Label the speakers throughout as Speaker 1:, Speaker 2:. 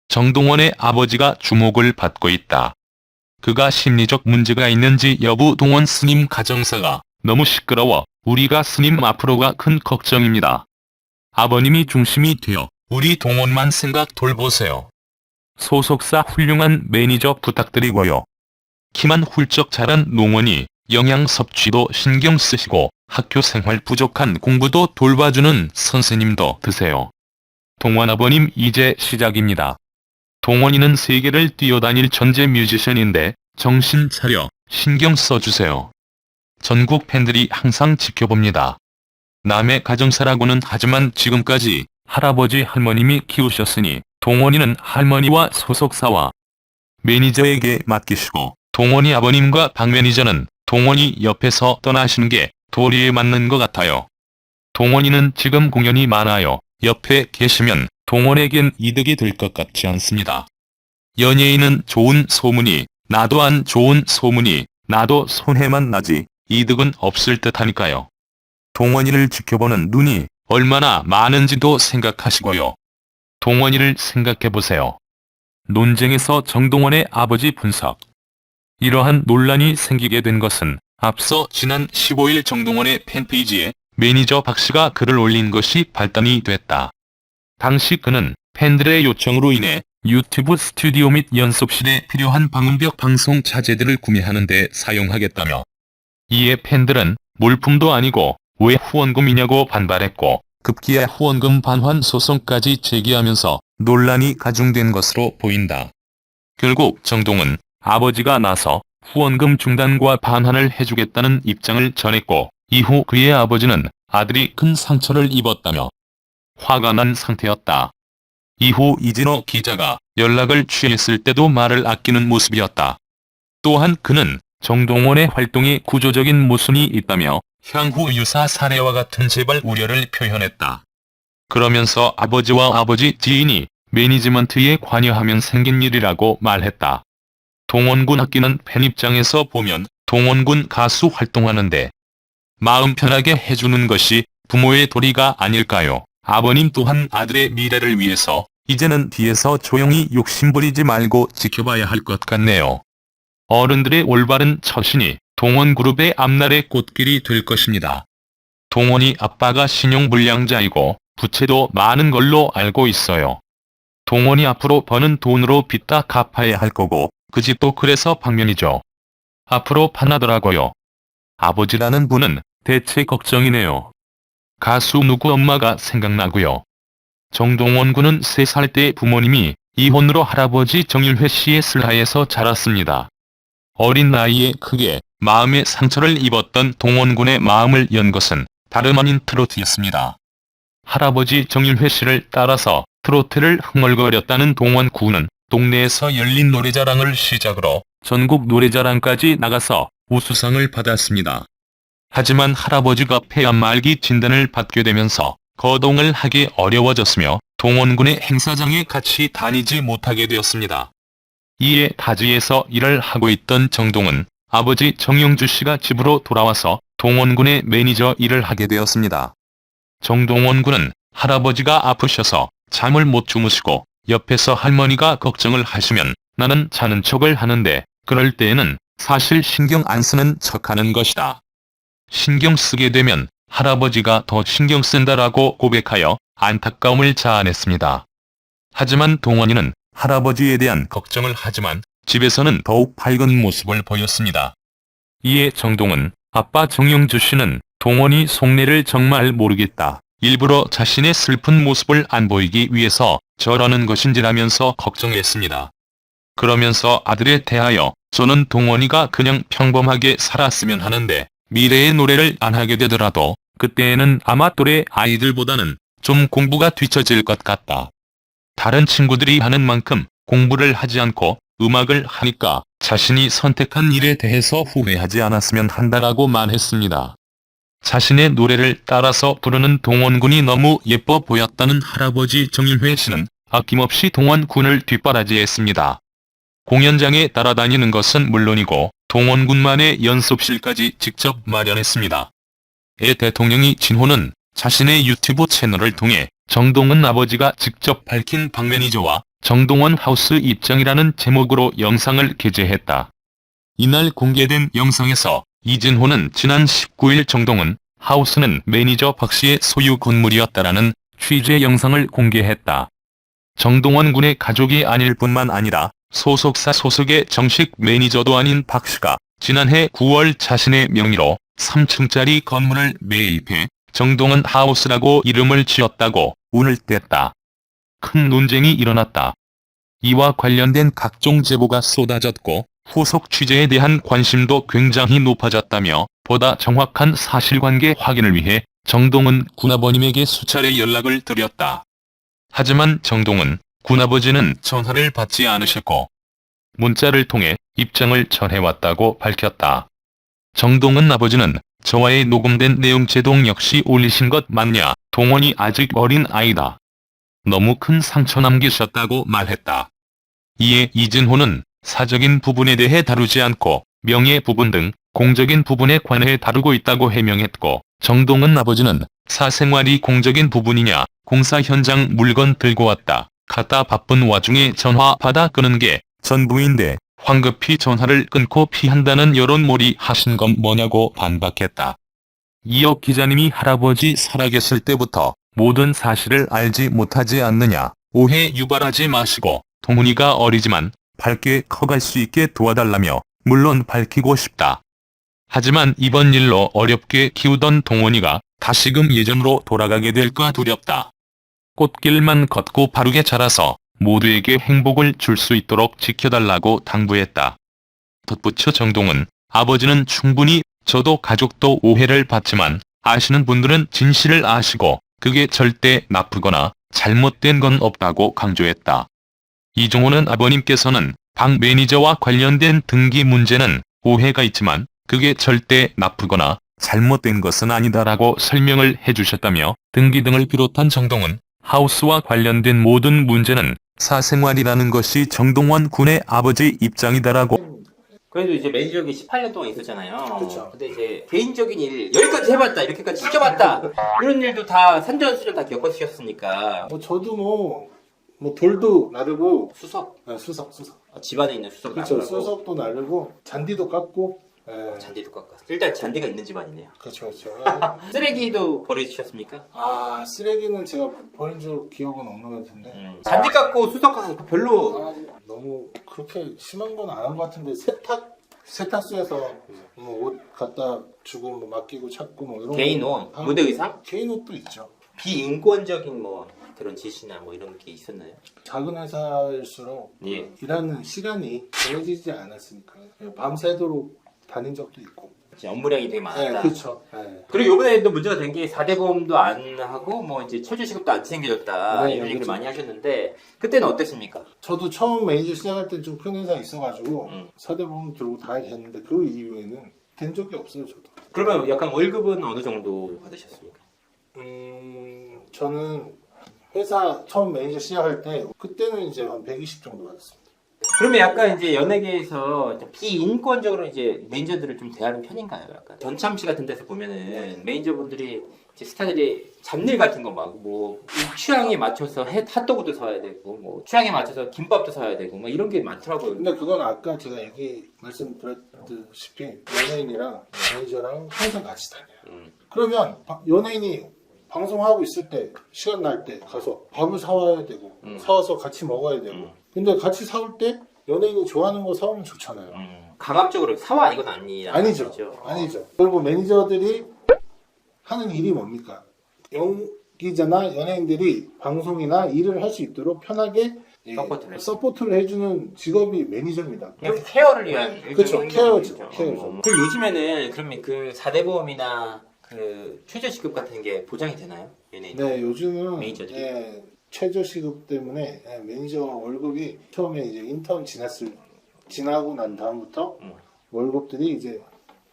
Speaker 1: 정동원의 아버지가 주목을 받고 있다. 그가 심리적 문제가 있는지 여부 동원 스님 가정사가 너무 시끄러워 우리가 스님 앞으로가 큰 걱정입니다. 아버님이 중심이 되어 우리 동원만 생각 돌보세요. 소속사 훌륭한 매니저 부탁드리고요. 키만 훌쩍 자란 농원이 영양 섭취도 신경 쓰시고 학교 생활 부족한 공부도 돌봐주는 선생님도 드세요. 동원 아버님 이제 시작입니다. 동원이는 세계를 뛰어다닐 천재 뮤지션인데 정신 차려 신경 써주세요. 전국 팬들이 항상 지켜봅니다. 남의 가정사라고는 하지만 지금까지 할아버지 할머님이 키우셨으니 동원이는 할머니와 소속사와 매니저에게 맡기시고 동원이 아버님과 박 매니저는 동원이 옆에서 떠나시는 게 도리에 맞는 것 같아요. 동원이는 지금 공연이 많아요. 옆에 계시면 동원에겐 이득이 될 것 같지 않습니다. 연예인은 좋은 소문이 나도 안 좋은 소문이 나도 손해만 나지 이득은 없을 듯하니까요. 동원이를 지켜보는 눈이 얼마나 많은지도 생각하시고요. 동원이를 생각해보세요. 논쟁에서 정동원의 아버지 분석. 이러한 논란이 생기게 된 것은 앞서 지난 15일 정동원의 팬페이지에 매니저 박씨가 글을 올린 것이 발단이 됐다. 당시 그는 팬들의 요청으로 인해 유튜브 스튜디오 및 연습실에 필요한 방음벽 방송 자재들을 구매하는 데 사용하겠다며 이에 팬들은 물품도 아니고 왜 후원금이냐고 반발했고 급기야 후원금 반환 소송까지 제기하면서 논란이 가중된 것으로 보인다. 결국 정동은 아버지가 나서 후원금 중단과 반환을 해주겠다는 입장을 전했고 이후 그의 아버지는 아들이 큰 상처를 입었다며 화가 난 상태였다. 이후 이진호 기자가 연락을 취했을 때도 말을 아끼는 모습이었다. 또한 그는 정동원의 활동에 구조적인 모순이 있다며 향후 유사 사례와 같은 재발 우려를 표현했다. 그러면서 아버지와 아버지 지인이 매니지먼트에 관여하면 생긴 일이라고 말했다. 동원군 아끼는 팬 입장에서 보면 동원군 가수 활동하는데 마음 편하게 해주는 것이 부모의 도리가 아닐까요? 아버님 또한 아들의 미래를 위해서 이제는 뒤에서 조용히 욕심부리지 말고 지켜봐야 할 것 같네요. 어른들의 올바른 처신이 동원그룹의 앞날의 꽃길이 될 것입니다. 동원이 아빠가 신용불량자이고 부채도 많은 걸로 알고 있어요. 동원이 앞으로 버는 돈으로 빚 다 갚아야 할 거고 그 집도 그래서 방면이죠. 앞으로 파나더라고요. 아버지라는 분은 대체 걱정이네요. 가수 누구 엄마가 생각나고요. 정동원 군은 3살 때 부모님이 이혼으로 할아버지 정일회 씨의 슬하에서 자랐습니다. 어린 나이에 크게 마음의 상처를 입었던 동원 군의 마음을 연 것은 다름 아닌 트로트였습니다. 할아버지 정일회 씨를 따라서 트로트를 흥얼거렸다는 동원 군은 동네에서 열린 노래자랑을 시작으로 전국 노래자랑까지 나가서 우수상을 받았습니다. 하지만 할아버지가 폐암 말기 진단을 받게 되면서 거동을 하기 어려워졌으며 동원군의 행사장에 같이 다니지 못하게 되었습니다. 이에 타지에서 일을 하고 있던 정동은 아버지 정영주 씨가 집으로 돌아와서 동원군의 매니저 일을 하게 되었습니다. 정동원 군은 할아버지가 아프셔서 잠을 못 주무시고 옆에서 할머니가 걱정을 하시면 나는 자는 척을 하는데 그럴 때에는 사실 신경 안 쓰는 척하는 것이다. 신경 쓰게 되면 할아버지가 더 신경 쓴다라고 고백하여 안타까움을 자아냈습니다. 하지만 동원이는 할아버지에 대한 걱정을 하지만 집에서는 더욱 밝은 모습을 보였습니다. 이에 정동은 아빠 정영주 씨는 동원이 속내를 정말 모르겠다. 일부러 자신의 슬픈 모습을 안 보이기 위해서 저러는 것인지라면서 걱정했습니다. 그러면서 아들에 대하여 저는 동원이가 그냥 평범하게 살았으면 하는데 미래의 노래를 안 하게 되더라도 그때에는 아마 또래 아이들보다는 좀 공부가 뒤처질 것 같다. 다른 친구들이 하는 만큼 공부를 하지 않고 음악을 하니까 자신이 선택한 일에 대해서 후회하지 않았으면 한다라고 말했습니다. 자신의 노래를 따라서 부르는 동원군이 너무 예뻐 보였다는 할아버지 정일회 씨는 아낌없이 동원군을 뒷바라지했습니다. 공연장에 따라다니는 것은 물론이고 동원군만의 연습실까지 직접 마련했습니다. 애 대통령이 진호는 자신의 유튜브 채널을 통해 정동원 아버지가 직접 밝힌 박 매니저와 정동원 하우스 입장이라는 제목으로 영상을 게재했다. 이날 공개된 영상에서 이진호는 지난 19일 정동원 하우스는 매니저 박씨의 소유 건물이었다라는 취재 영상을 공개했다. 정동원 군의 가족이 아닐 뿐만 아니라 소속사 소속의 정식 매니저도 아닌 박씨가 지난해 9월 자신의 명의로 3층짜리 건물을 매입해 정동원 하우스라고 이름을 지었다고 운을 뗐다. 큰 논쟁이 일어났다. 이와 관련된 각종 제보가 쏟아졌고 후속 취재에 대한 관심도 굉장히 높아졌다며 보다 정확한 사실관계 확인을 위해 정동원 군아버님에게 수차례 연락을 드렸다. 하지만 정동원 군아버지는 전화를 받지 않으셨고 문자를 통해 입장을 전해왔다고 밝혔다. 정동원 아버지는 저와의 녹음된 내용 제동 역시 올리신 것 맞냐? 동원이 아직 어린 아이다. 너무 큰 상처 남기셨다고 말했다. 이에 이진호는 사적인 부분에 대해 다루지 않고 명예 부분 등 공적인 부분에 관해 다루고 있다고 해명했고 정동원 아버지는 사생활이 공적인 부분이냐 공사 현장 물건 들고 왔다 갔다 바쁜 와중에 전화 받아 끄는 게 전부인데 황급히 전화를 끊고 피한다는 여론몰이 하신 건 뭐냐고 반박했다. 이어 기자님이 할아버지 살아계실 때부터 모든 사실을 알지 못하지 않느냐 오해 유발하지 마시고 동훈이가 어리지만 밝게 커갈 수 있게 도와달라며 물론 밝히고 싶다. 하지만 이번 일로 어렵게 키우던 동훈이가 다시금 예전으로 돌아가게 될까 두렵다. 꽃길만 걷고 바르게 자라서 모두에게 행복을 줄 수 있도록 지켜달라고 당부했다. 덧붙여 정동원 아버지는 충분히 저도 가족도 오해를 받지만 아시는 분들은 진실을 아시고 그게 절대 나쁘거나 잘못된 건 없다고 강조했다. 이종호는 아버님께서는 박 매니저와 관련된 등기 문제는 오해가 있지만 그게 절대 나쁘거나 잘못된 것은 아니다라고 설명을 해주셨다며 등기 등을 비롯한 정동원 하우스와 관련된 모든 문제는 사생활이라는 것이 정동원 군의 아버지 입장이다라고.
Speaker 2: 그래도 이제 매니저기 18년 동안 있었잖아요.
Speaker 3: 그렇죠.
Speaker 2: 근데 이제 개인적인 일 여기까지 해봤다, 이렇게까지 시켜봤다 이런 일도 다 산전수전 다 겪으셨으니까.
Speaker 3: 저도 뭐 돌도 나르고
Speaker 2: 수석,
Speaker 3: 수석
Speaker 2: 집안에 있는 수석
Speaker 3: 그렇죠.
Speaker 2: 나르고
Speaker 3: 수석도 나르고 잔디도 깎고
Speaker 2: 잔디도 깎아. 일단 잔디가 있는 집안이네요.
Speaker 3: 그렇죠.
Speaker 2: 쓰레기도 버리셨습니까?
Speaker 3: 쓰레기는 제가 버린 줄 기억은 없는 것 같은데
Speaker 2: 잔디 깎고 수석 깎고 별로.
Speaker 3: 너무 그렇게 심한 건 안 한 것 같은데 세탁소에서 뭐 옷 갖다 주고 뭐 맡기고 찾고 뭐 이런
Speaker 2: 개인 옷, 무대 의상?
Speaker 3: 개인 옷도 있죠.
Speaker 2: 비인권적인 뭐 그런 지시나 뭐 이런 게 있었나요?
Speaker 3: 작은 회사일수록
Speaker 2: 예.
Speaker 3: 일하는 시간이 정해지지 않았으니까 밤새도록 다닌 적도 있고.
Speaker 2: 업무량이 되게 많았다.
Speaker 3: 그렇죠.
Speaker 2: 그리고 이번에 또 문제가 된 게 4대 보험도 안 하고 뭐 이제 최저시급도 안 챙겨줬다
Speaker 3: 네,
Speaker 2: 이런 얘기를
Speaker 3: 그렇죠.
Speaker 2: 많이 하셨는데 그때는 어땠습니까?
Speaker 3: 저도 처음 매니저 시작할 때 좀 큰 회사 있어가지고 사대보험 들고 다 했는데 그 이후에는 된 적이 없어요. 저도.
Speaker 2: 그러면 약간 월급은 어느 정도 받으셨습니까?
Speaker 3: 저는 회사 처음 매니저 시작할 때 그때는 이제 한 120 정도 받았습니다.
Speaker 2: 그러면 약간 이제 연예계에서 좀 비인권적으로 이제 매니저들을 좀 대하는 편인가요? 약간 전참시 같은 데서 보면은 매니저분들이 이제 스타들이 잡일 같은 거 막 뭐 취향에 맞춰서 핫도그도 사야 되고 뭐 취향에 맞춰서 김밥도 사야 되고 뭐 이런 게 많더라고요.
Speaker 3: 근데 그건 아까 제가 말씀드렸다시피 연예인이랑 매니저랑 항상 같이 다녀요. 그러면 연예인이 방송하고 있을 때 시간 날 때 가서 밥을 사와야 되고 사와서 같이 먹어야 되고 근데 같이 사올 때 연예인이 좋아하는 거 사오면 좋잖아요.
Speaker 2: 강압적으로 사와 이건
Speaker 3: 아니죠. 아니죠. 그리고 매니저들이 하는 일이 뭡니까? 연기자나 연예인들이 방송이나 일을 할 수 있도록 편하게 서포트를 해주는 직업이 매니저입니다.
Speaker 2: 그냥 케어를 위한
Speaker 3: 그렇죠. 케어죠.
Speaker 2: 그리고 요즘에는 그러면 그 4대 보험이나 그 최저시급 같은 게 보장이 되나요? 연예인?
Speaker 3: 네, 요즘은
Speaker 2: 매니저들이?
Speaker 3: 최저시급 때문에 매니저 월급이 처음에 이제 인턴 지나고 난 다음부터 월급들이 이제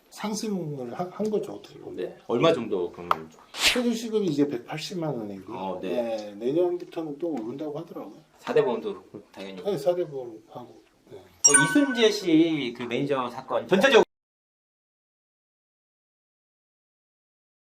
Speaker 3: 상승을 한 거죠. 어떻게 보면.
Speaker 2: 네. 얼마 정도 그러면?
Speaker 3: 최저시급이 이제 180만 원이고
Speaker 2: 네.
Speaker 3: 내년부터는 또 오른다고 하더라고요.
Speaker 2: 4대 보험도 당연히.
Speaker 3: 네, 4대 보험하고.
Speaker 2: 이순재 씨 그 매니저 사건 전체적으로